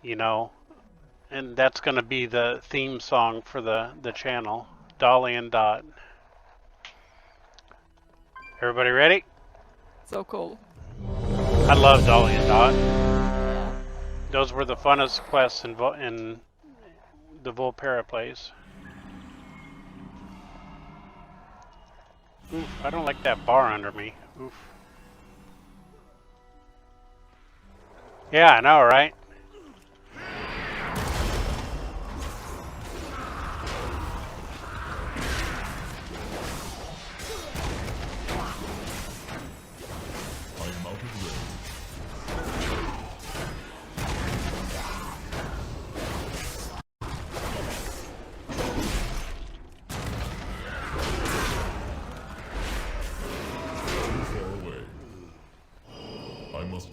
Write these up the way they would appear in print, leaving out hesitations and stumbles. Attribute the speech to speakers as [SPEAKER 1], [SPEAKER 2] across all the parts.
[SPEAKER 1] you know, and that's going to be the theme song for the channel, Dolly and Dot. Everybody ready?
[SPEAKER 2] So cool.
[SPEAKER 1] I love Dolly and Dot.
[SPEAKER 2] Yeah.
[SPEAKER 1] Those were the funnest quests in the Volpera plays. Oof, I don't like that bar under me. Oof. Yeah, I know, right?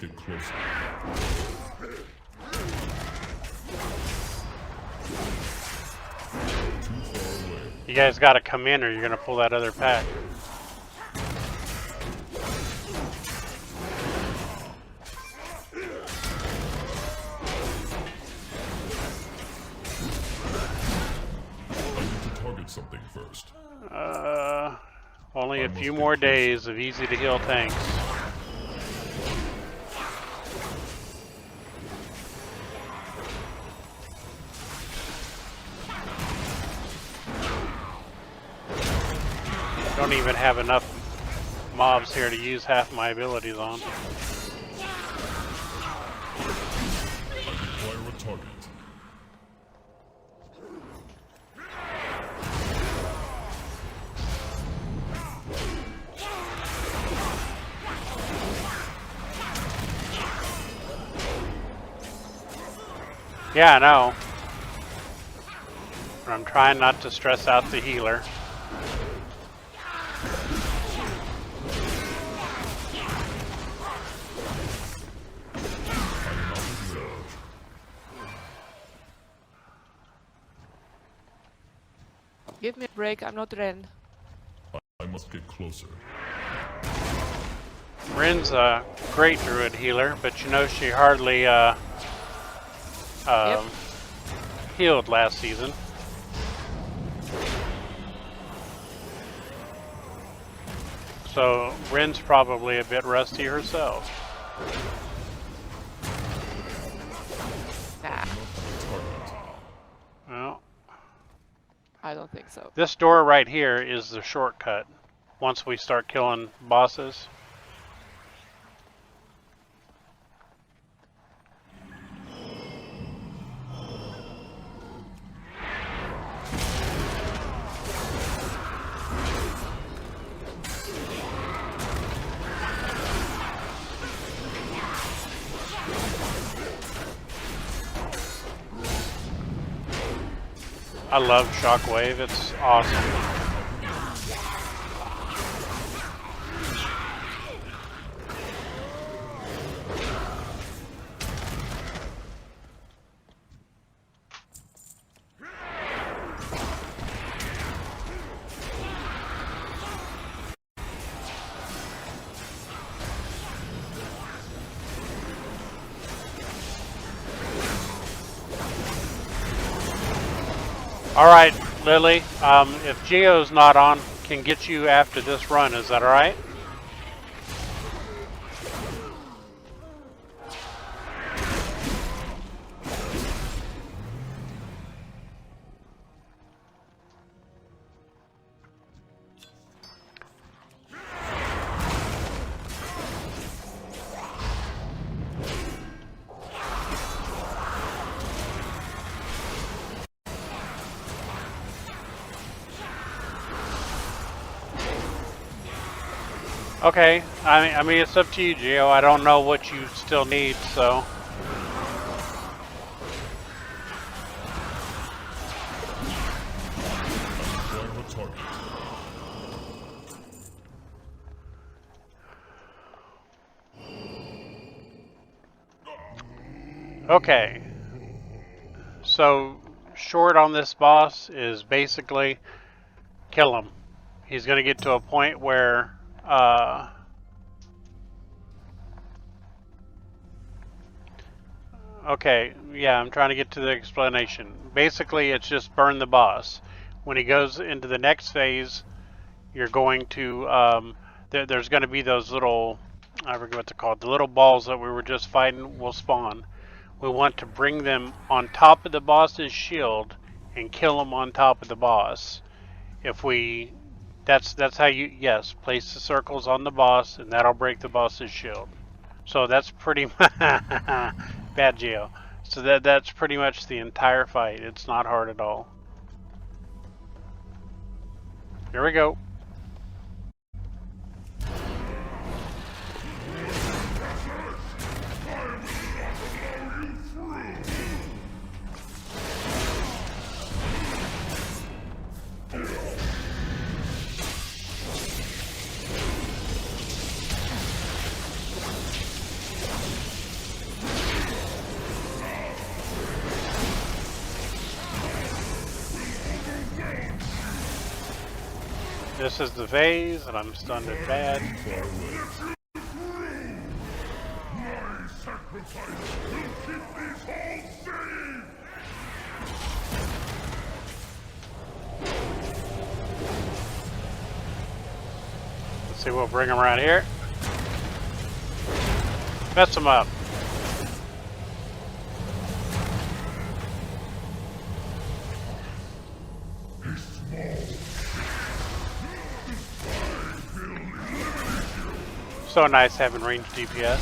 [SPEAKER 3] Get closer.
[SPEAKER 1] You guys got to come in or you're going to pull that other pack.
[SPEAKER 3] I need to target something first.
[SPEAKER 1] Only a few more days of easy to heal tanks. Don't even have enough mobs here to use half my abilities on.
[SPEAKER 3] I require a target.
[SPEAKER 1] Yeah, I know. But I'm trying not to stress out the healer.
[SPEAKER 2] Give me a break, I'm not Ren.
[SPEAKER 3] I must get closer.
[SPEAKER 1] Ren's a great druid healer, but you know she hardly healed last season. So Ren's probably a bit rusty herself.
[SPEAKER 2] Nah,
[SPEAKER 1] Well,
[SPEAKER 2] I don't think so.
[SPEAKER 1] this door right here is the shortcut once we start killing bosses. I love Shockwave, it's awesome. Alright, Lily, if Geo's not on, can get you after this run, is that alright? Okay, I mean it's up to you, Geo. I don't know what you still need, so. Okay, so short on this boss is basically kill him. He's going to get to a point where Okay, yeah, I'm trying to get to the explanation. Basically, it's just burn the boss. When he goes into the next phase, you're going to, there's going to be those little, I forget what they're called, the little balls that we were just fighting will spawn. We want to bring them on top of the boss's shield and kill them on top of the boss. If we, that's how you, yes, place the circles on the boss, and that'll break the boss's shield. So that's pretty bad Geo. So that's pretty much the entire fight. It's not hard at all. Here we go. This is the phase, and I'm stunned at bad. Let's see, we'll bring him around here. Mess him up. So nice having range DPS.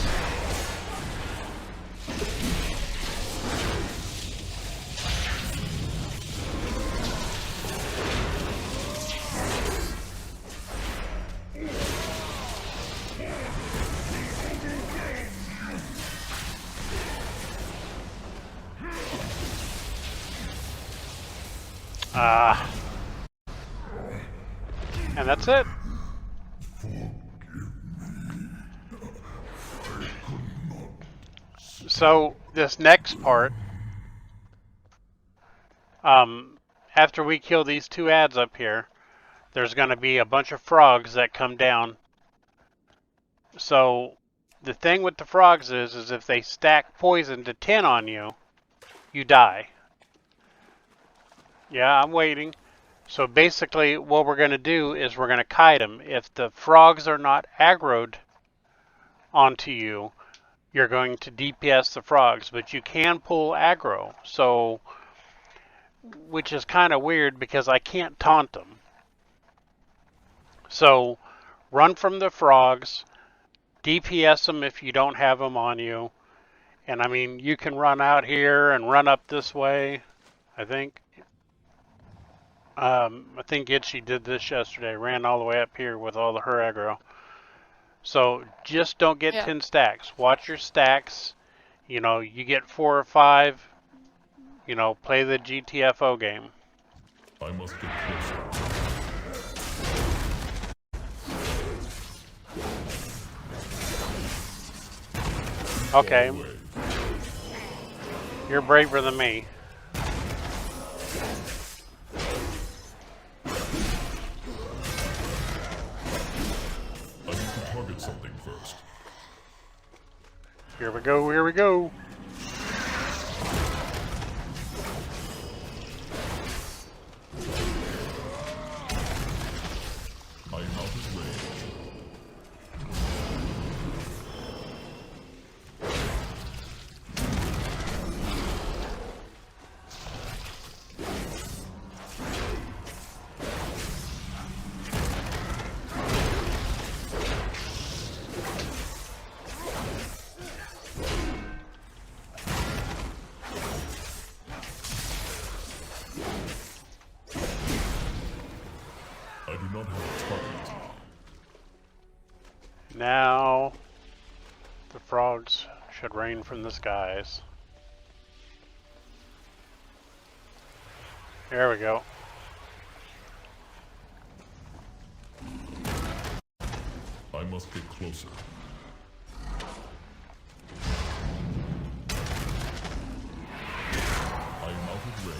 [SPEAKER 1] And that's it. So this next part, after we kill these two ads up here, there's going to be a bunch of frogs that come down. So the thing with the frogs is if they stack poison to 10 on you, you die. Yeah, I'm waiting. So basically what we're going to do is we're going to kite them. If the frogs are not aggroed onto you, you're going to DPS the frogs, but you can pull aggro. So, which is kind of weird because I can't taunt them. So run from the frogs, DPS them if you don't have them on you. And I mean, you can run out here and run up this way, I think. I think Itchy did this yesterday, ran all the way up here with all of her aggro. So just don't get 10 stacks. Watch your stacks. You know, you get 4 or 5, you know, play the GTFO game.
[SPEAKER 3] I must get closer.
[SPEAKER 1] Okay. You're braver than me.
[SPEAKER 3] Something first.
[SPEAKER 1] Here we go, here we go.
[SPEAKER 3] I'm out of range. I do not have a target.
[SPEAKER 1] Now, the frogs should rain from the skies. There we go.
[SPEAKER 3] I must get closer. I am out of range.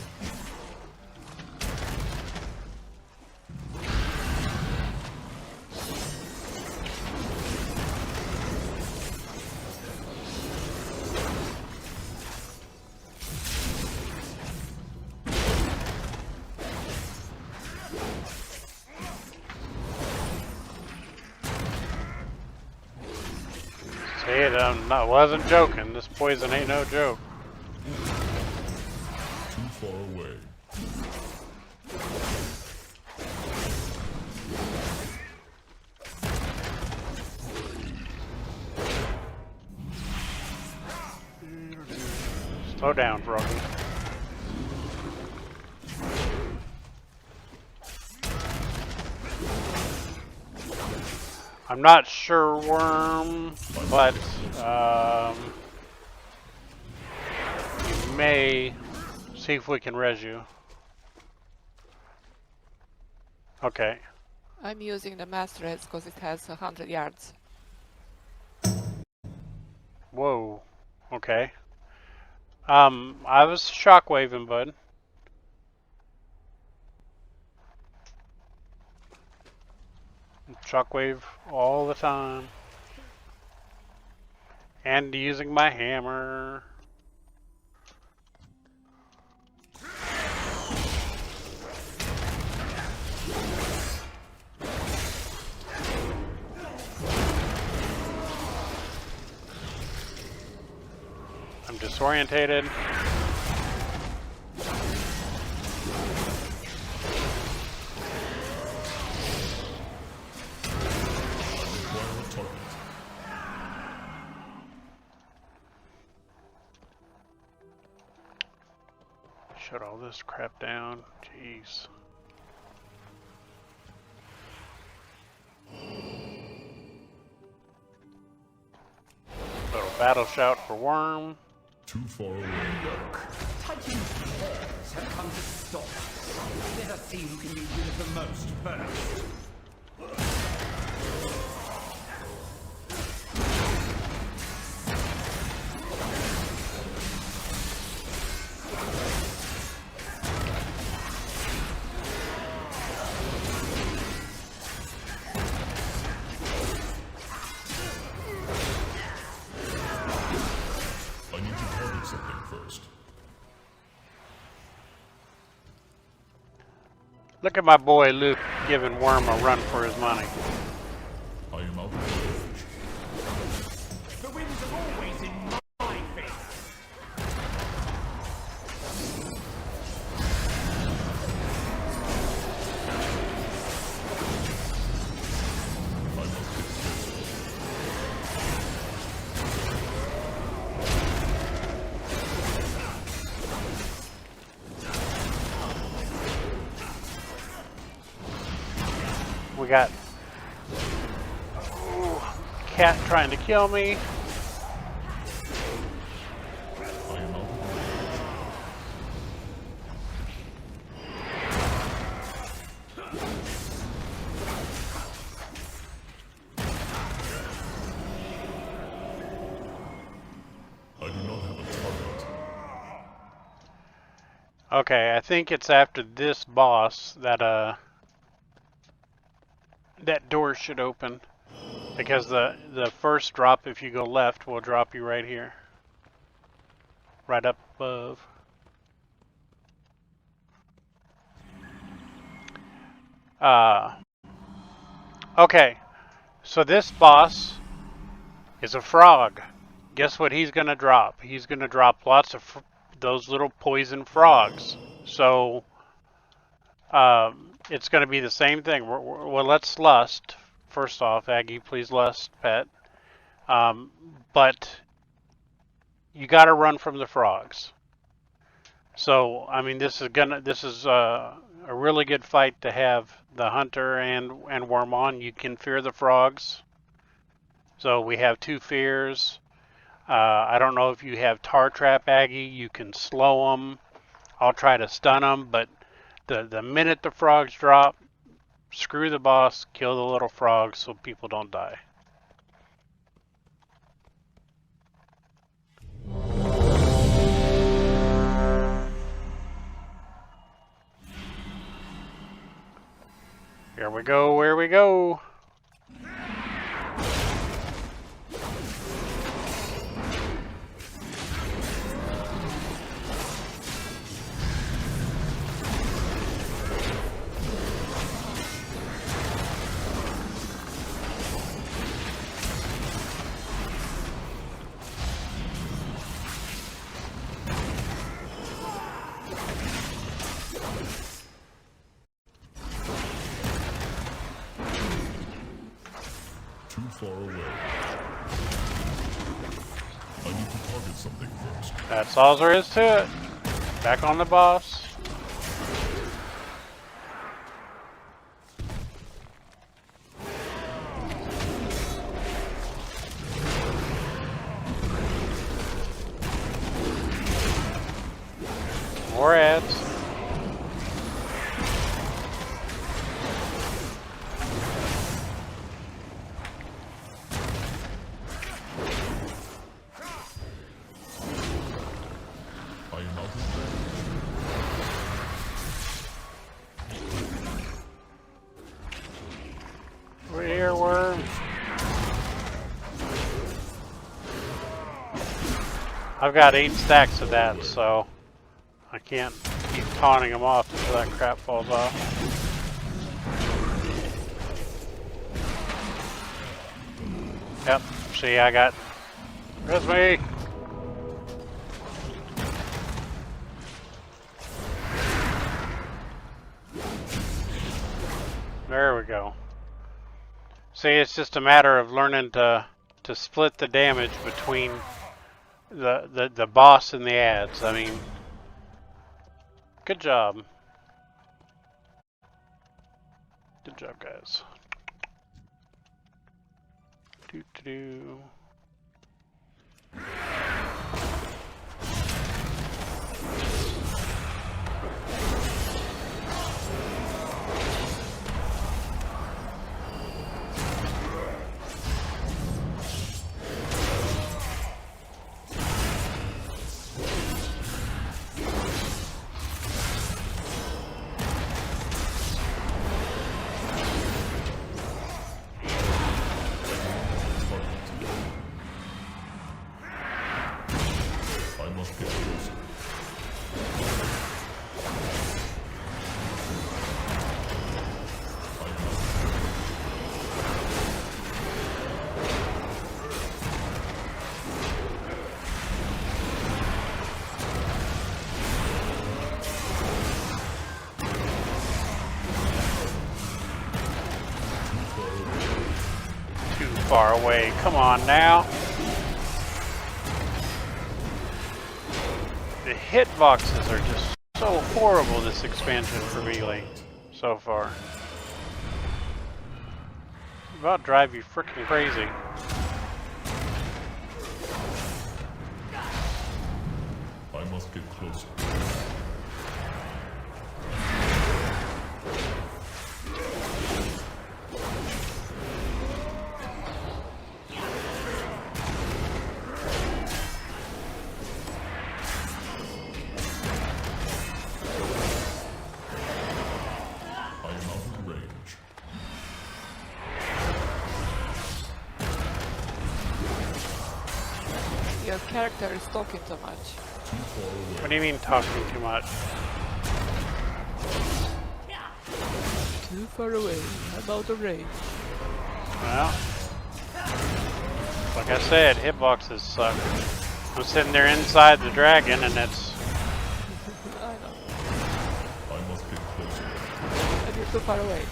[SPEAKER 1] I wasn't joking. This poison ain't no joke.
[SPEAKER 3] Too far away.
[SPEAKER 1] Slow down, Froggy. I'm not sure, Worm, but you may see if we can res you. Okay.
[SPEAKER 2] I'm using the master heads because it has 100 yards.
[SPEAKER 1] Whoa. Okay. I was shockwaving, bud. Shockwave all the time. And using my hammer. I'm disorientated. Shut all this crap down. Jeez. Little battle shout for Worm.
[SPEAKER 3] Too far away.
[SPEAKER 4] Look, Titan's cares have come to stop. Let us see who can be rid of the most first.
[SPEAKER 3] I need to target something first.
[SPEAKER 1] Look at my boy Luke giving Worm a run for his money.
[SPEAKER 3] I am out of range.
[SPEAKER 4] The winds are always in my favor.
[SPEAKER 1] We got cat trying to kill me.
[SPEAKER 3] I am out of range. I do not have a target.
[SPEAKER 1] Okay, I think it's after this boss that that door should open, because the first drop, if you go left, will drop you right here, right up above. Okay, so this boss is a frog. Guess what he's gonna drop? He's gonna drop lots of those little poison frogs. So it's going to be the same thing. Well, let's lust. First off, Aggie, please lust, pet. But you got to run from the frogs. So, I mean, this is a really good fight to have the hunter and Worm on. You can fear the frogs. So we have two fears. I don't know if you have tar trap, Aggie. You can slow them. I'll try to stun them, but the minute the frogs drop, screw the boss, kill the little frogs so people don't die. Here we go, where we go.
[SPEAKER 3] far away. I need to target something first.
[SPEAKER 1] That's all there is to it. Back on the boss. More ads.
[SPEAKER 3] I am out of range.
[SPEAKER 1] Earworm. I've got 8 stacks of that, so I can't keep taunting them off until that crap falls off. Yep, see, I got... There's me! There we go. See, it's just a matter of learning to split the damage between the boss and the ads. I mean, good job. Good job, guys. Doo-doo-doo. Far away. Come on now. The hitboxes are just so horrible this expansion for Melee so far. About drive you freaking crazy.
[SPEAKER 3] I must get closer.
[SPEAKER 2] Your character is talking too much.
[SPEAKER 1] What do you mean talking too much?
[SPEAKER 2] Too far away. I'm out of range.
[SPEAKER 1] Well, like I said, hitboxes suck. I'm sitting there inside the dragon and it's...
[SPEAKER 2] I know.
[SPEAKER 3] I must get closer.
[SPEAKER 2] And you're too far away.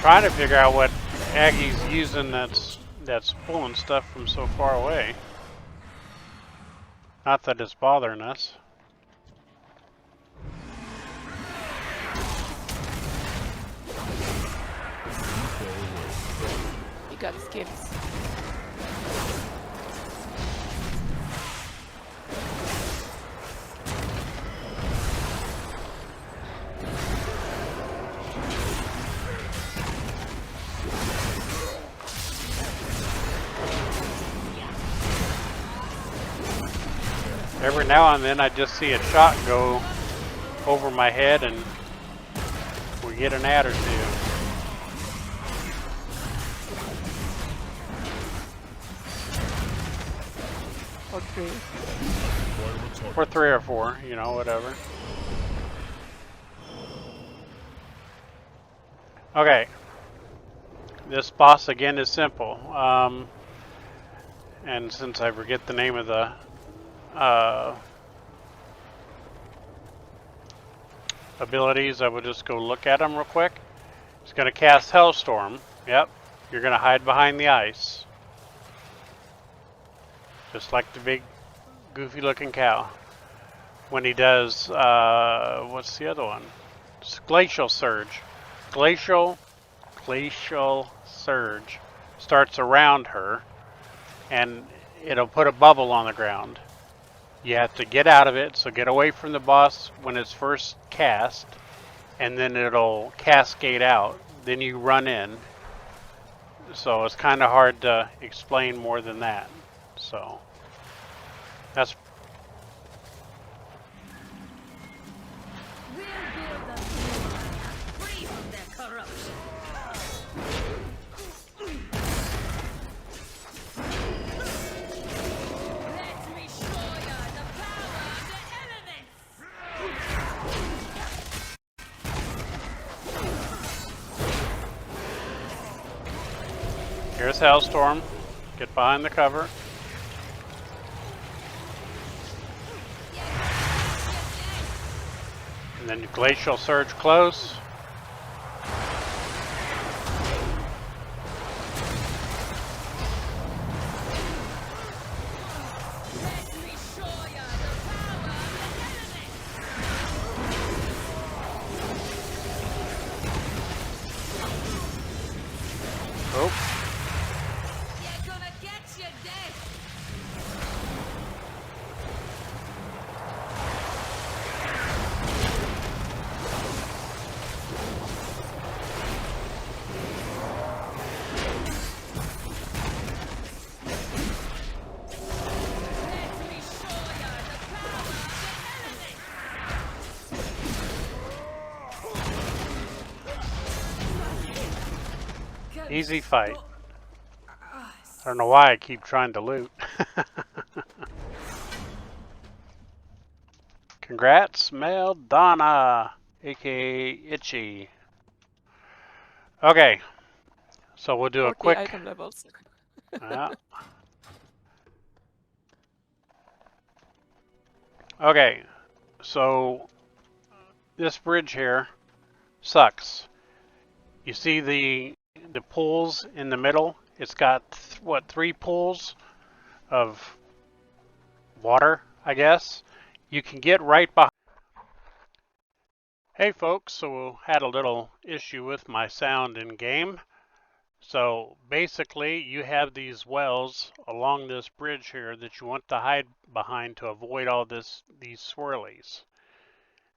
[SPEAKER 1] Trying to figure out what Aggie's using that's pulling stuff from so far away. Not that it's bothering us.
[SPEAKER 2] You got skips.
[SPEAKER 1] Every now and then I just see a shot go over my head and we get an ad or two.
[SPEAKER 2] Or 3.
[SPEAKER 1] Or 3 or 4, you know, whatever. Okay. This boss again is simple. And since I forget the name of the abilities, I will just go look at them real quick. He's going to cast Hellstorm. Yep. You're going to hide behind the ice. Just like the big, goofy looking cow. When he does, what's the other one? It's Glacial Surge. Glacial Surge starts around her, and it'll put a bubble on the ground. You have to get out of it, so get away from the boss when it's first cast, and then it'll cascade out. Then you run in. So it's kind of hard to explain more than that. So that's
[SPEAKER 5] We'll build a new Maya, free from their corruption. Let me show ya the power of the elements!
[SPEAKER 1] here's Hellstorm. Get behind the cover. And then Glacial Surge close.
[SPEAKER 5] Let me show ya the power of the elements!
[SPEAKER 1] Oh,
[SPEAKER 5] You're gonna get your death! Let me show ya the power of the elements!
[SPEAKER 1] easy fight. I don't know why I keep trying to loot. Congrats, Meldonna, aka Itchy. Okay, so we'll do a
[SPEAKER 2] 40
[SPEAKER 1] quick.
[SPEAKER 2] item levels.
[SPEAKER 1] Yeah. Okay, so this bridge here sucks. You see the pools in the middle? It's got what, 3 pools of water, I guess. You can get right behind. Hey folks, so had a little issue with my sound in game. So basically you have these wells along this bridge here that you want to hide behind to avoid all these swirlies.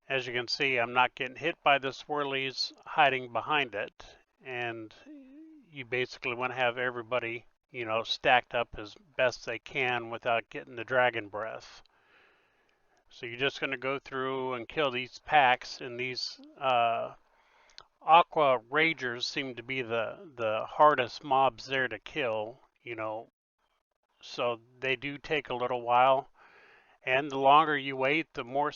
[SPEAKER 1] As you can see, I'm not getting hit by the swirlies hiding behind it, and you basically want to have everybody, you know, stacked up as best they can without getting the dragon breath. So you're just going to go through and kill these packs, and these Aqua Ragers seem to be the hardest mobs there to kill, you know, so they do take a little while. And the longer you wait, the more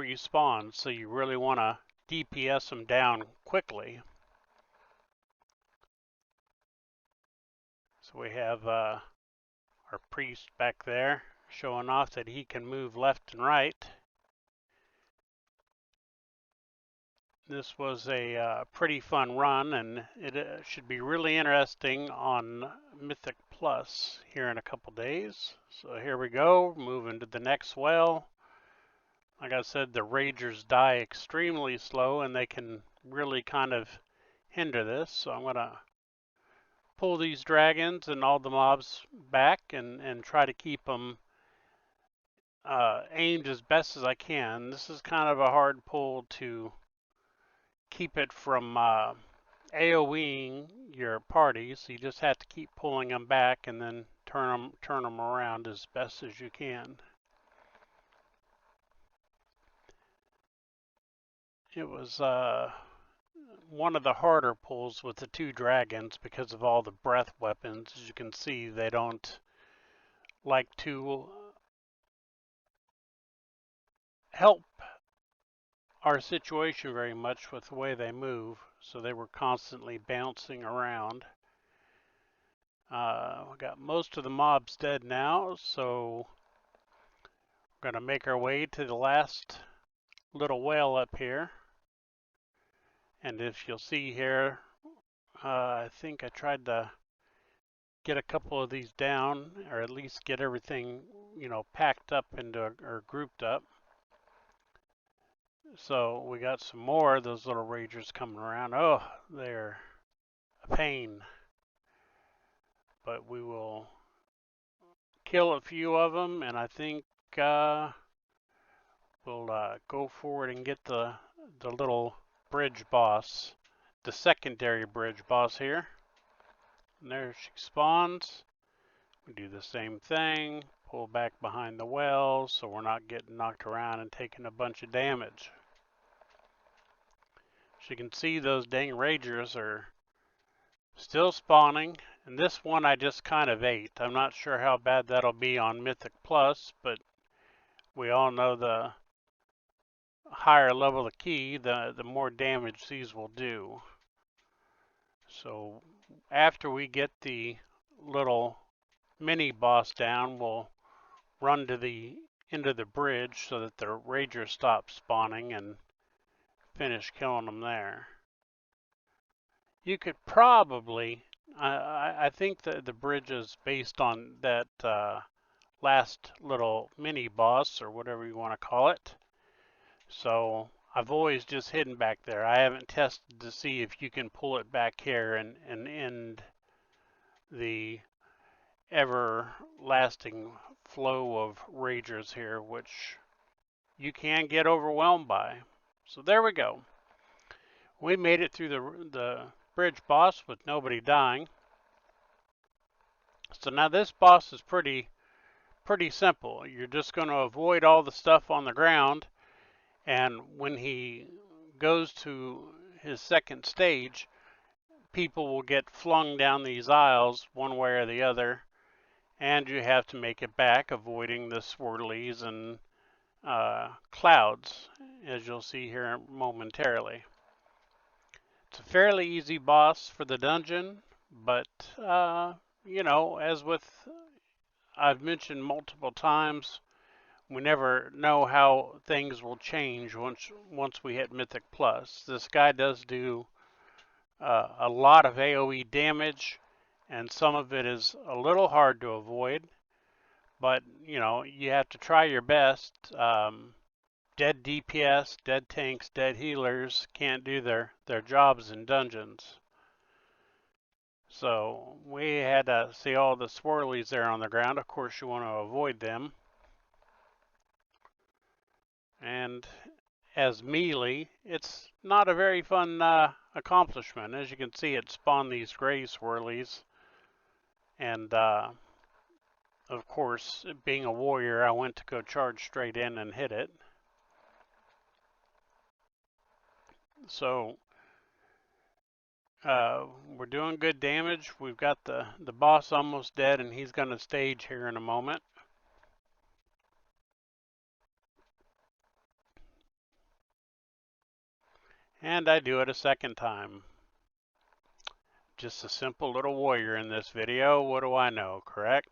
[SPEAKER 1] you spawn, so you really want to DPS them down quickly. So we have our priest back there showing off that he can move left and right. This was a pretty fun run, and it should be really interesting on Mythic Plus here in a couple days. So here we go, moving to the next well. Like I said, the Ragers die extremely slow, and they can really kind of hinder this. So I'm going to pull these dragons and all the mobs back and try to keep them aimed as best as I can. This is kind of a hard pull to keep it from AoEing your party, so you just have to keep pulling them back and then turn them around as best as you can. It was one of the harder pulls with the 2 dragons because of all the breath weapons. As you can see, they don't like to help our situation very much with the way they move, so they were constantly bouncing around. We got most of the mobs dead now, so we're going to make our way to the last little whale up here. And if you'll see here, I think I tried to get a couple of these down, or at least get everything, packed up into or grouped up. So we got some more of those little ragers coming around. Oh, they're a pain. But we will kill a few of them, and I think we'll go forward and get the little bridge boss, the secondary bridge boss here. And there she spawns. We do the same thing, pull back behind the well so we're not getting knocked around and taking a bunch of damage. As you can see, those dang ragers are still spawning, and this one I just kind of ate. I'm not sure how bad that'll be on Mythic Plus, but we all know the higher level the key, the more damage these will do. So after we get the little mini boss down, we'll run to the end of the bridge so that the ragers stop spawning and finish killing them there. You could probably, I think that the bridge is based on that last little mini boss, or whatever you want to call it. So I've always just hidden back there. I haven't tested to see if you can pull it back here and end the everlasting flow of ragers here, which you can get overwhelmed by. So there we go. We made it through the bridge boss with nobody dying. So now this boss is pretty simple. You're just going to avoid all the stuff on the ground, and when he goes to his second stage, people will get flung down these aisles one way or the other, and you have to make it back, avoiding the swirlies and clouds, as you'll see here momentarily. It's a fairly easy boss for the dungeon, but as with I've mentioned multiple times, we never know how things will change once we hit Mythic Plus. This guy does do a lot of AoE damage, and some of it is a little hard to avoid, but you have to try your best. Dead DPS, dead tanks, dead healers can't do their jobs in dungeons. So we had to see all the swirlies there on the ground. Of course, you want to avoid them. And as melee, it's not a very fun accomplishment. As you can see, it spawned these gray swirlies. And of course, being a warrior, I went to go charge straight in and hit it. So we're doing good damage. We've got the boss almost dead, and he's going to stage here in a moment. And I do it a second time. Just a simple little warrior in this video. What do I know, correct?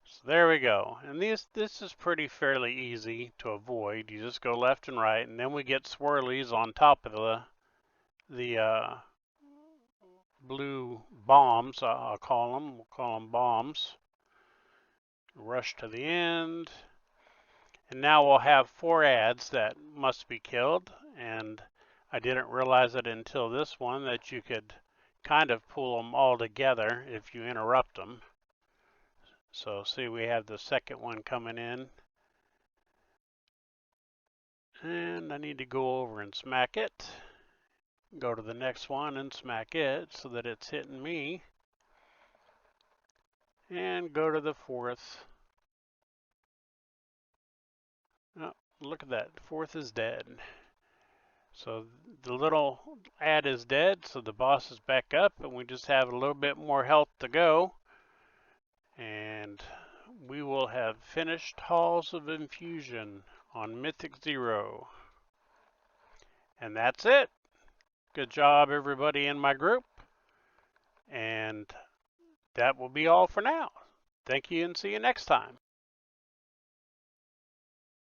[SPEAKER 1] So there we go. And this is fairly easy to avoid. You just go left and right, and then we get swirlies on top of the blue bombs, I'll call them. We'll call them bombs. Rush to the end. And now we'll have 4 ads that must be killed. And I didn't realize it until this one that you could kind of pull them all together if you interrupt them. So see, we have the second one coming in. And I need to go over and smack it. Go to the next one and smack it so that it's hitting me. And go to the 4th. Oh, look at that. 4th is dead. So the little ad is dead, so the boss is back up, and we just have a little bit more health to go. And we will have finished Halls of Infusion. on Mythic 0. And that's it. Good job, everybody in my group. And that will be all for now. Thank you and see you next time.